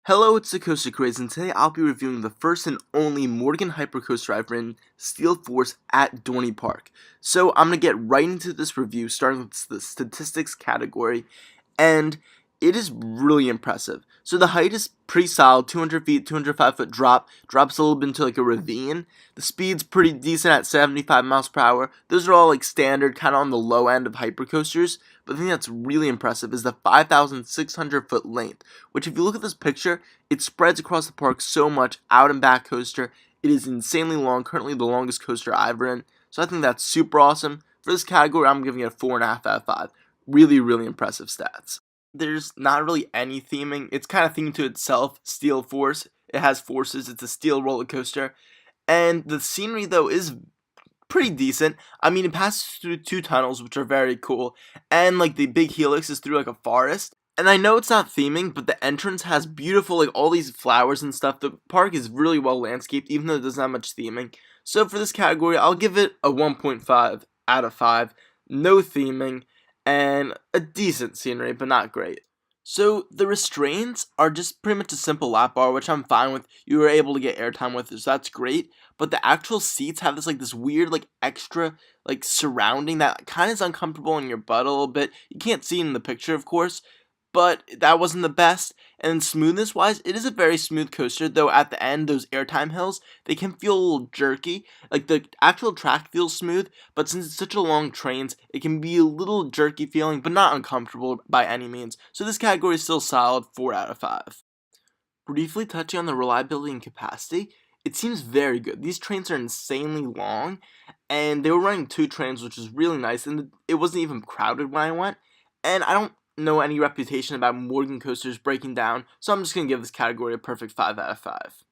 Hello, it's the Coaster Craze, and today I'll be reviewing the first and only Morgan Hypercoaster I've ridden, Steel Force, at Dorney Park. So I'm going to get right into this review, starting with the statistics category, and it is really impressive. So the height is pretty solid, 200 feet, 205 foot drop, drops a little bit into like a ravine. The speed's pretty decent at 75 miles per hour. Those are all like standard, kind of on the low end of hypercoasters. But the thing that's really impressive is the 5,600 foot length, which if you look at this picture, it spreads across the park so much, out and back coaster. It is insanely long, currently the longest coaster I've ridden. So I think that's super awesome. For this category, I'm giving it a 4.5 out of 5. Really, really impressive stats. There's not really any theming. It's kind of themed to itself, Steel Force. It has forces, it's a steel roller coaster. And the scenery, though, is pretty decent. I mean, it passes through two tunnels, which are very cool. And, like, the big helix is through, like, a forest. And I know it's not theming, but the entrance has beautiful, like, all these flowers and stuff. The park is really well landscaped, even though it doesn't have much theming. So for this category, I'll give it a 1.5 out of 5. No theming, and a decent scenery, but not great. So the restraints are just pretty much a simple lap bar, which I'm fine with. You were able to get airtime with it, so that's great. But the actual seats have this weird extra surrounding that kind of is uncomfortable in your butt a little bit. You can't see it in the picture, of course, but that wasn't the best. And then smoothness wise, it is a very smooth coaster, though at the end, those airtime hills, they can feel a little jerky. Like the actual track feels smooth, but since it's such a long trains, it can be a little jerky feeling, but not uncomfortable by any means. So this category is still solid, 4 out of 5. Briefly touching on the reliability and capacity, it seems very good. These trains are insanely long, and they were running 2 trains, which is really nice, and it wasn't even crowded when I went. And I don't know any reputation about Morgan coasters breaking down, so I'm just going to give this category a perfect 5 out of 5.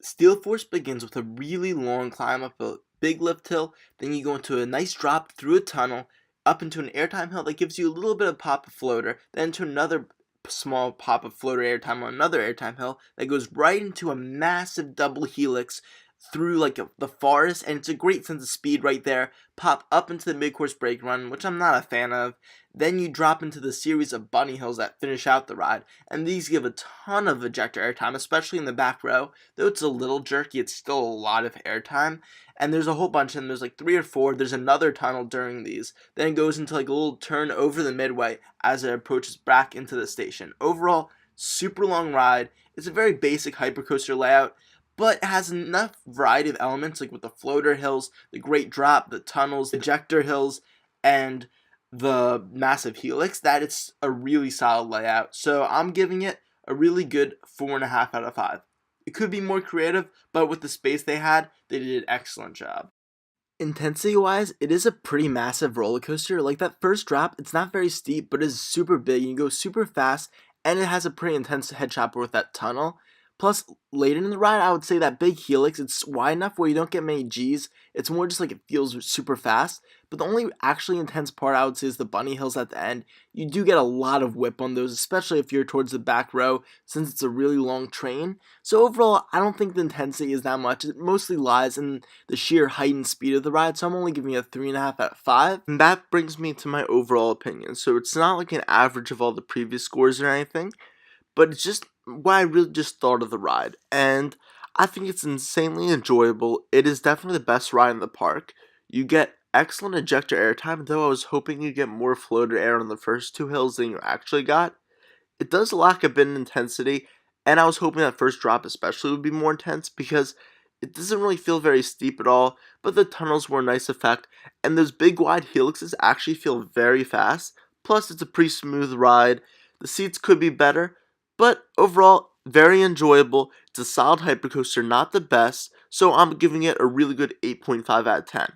Steel Force begins with a really long climb up a big lift hill, then you go into a nice drop through a tunnel, up into an airtime hill that gives you a little bit of pop of floater, then into another small pop of floater airtime on another airtime hill that goes right into a massive double helix through the forest, and it's a great sense of speed right there. Pop up into the mid-course brake run, which I'm not a fan of. Then you drop into the series of bunny hills that finish out the ride, and these give a ton of ejector airtime, especially in the back row. Though it's a little jerky, it's still a lot of airtime. And there's a whole bunch, and there's 3 or 4. There's another tunnel during these. Then it goes into a little turn over the midway as it approaches back into the station. Overall, super long ride. It's a very basic hypercoaster layout, but it has enough variety of elements, like with the floater hills, the great drop, the tunnels, the ejector hills, and the massive helix, that it's a really solid layout. So I'm giving it a really good 4.5 out of 5. It could be more creative, but with the space they had, they did an excellent job. Intensity-wise, it is a pretty massive roller coaster. Like that first drop, it's not very steep, but it's super big, and you go super fast, and it has a pretty intense head chopper with that tunnel. Plus, later in the ride, I would say that big helix, it's wide enough where you don't get many G's. It's more just it feels super fast. But the only actually intense part I would say is the bunny hills at the end. You do get a lot of whip on those, especially if you're towards the back row, since it's a really long train. So overall, I don't think the intensity is that much. It mostly lies in the sheer height and speed of the ride, so I'm only giving it a 3.5 out of 5. And that brings me to my overall opinion. So it's not like an average of all the previous scores or anything, but it's just what I really just thought of the ride, and I think it's insanely enjoyable. It is definitely the best ride in the park. You get excellent ejector airtime, though I was hoping you'd get more floater air on the first 2 hills than you actually got. It does lack a bit of intensity, and I was hoping that first drop especially would be more intense because it doesn't really feel very steep at all, but the tunnels were a nice effect, and those big wide helixes actually feel very fast. Plus, it's a pretty smooth ride. The seats could be better, but overall, very enjoyable. It's a solid hypercoaster, not the best, so I'm giving it a really good 8.5 out of 10.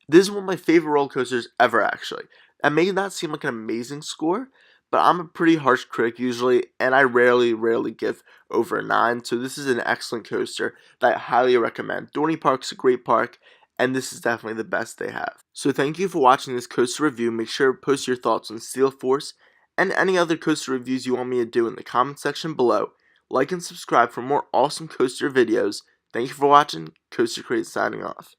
This is one of my favorite roller coasters ever, actually. That may not seem like an amazing score, but I'm a pretty harsh critic usually, and I rarely give over a 9, so this is an excellent coaster that I highly recommend. Dorney Park's a great park, and this is definitely the best they have. So thank you for watching this coaster review. Make sure to post your thoughts on Steel Force and any other coaster reviews you want me to do in the comment section below. Like and subscribe for more awesome coaster videos. Thank you for watching. Coaster Craze signing off.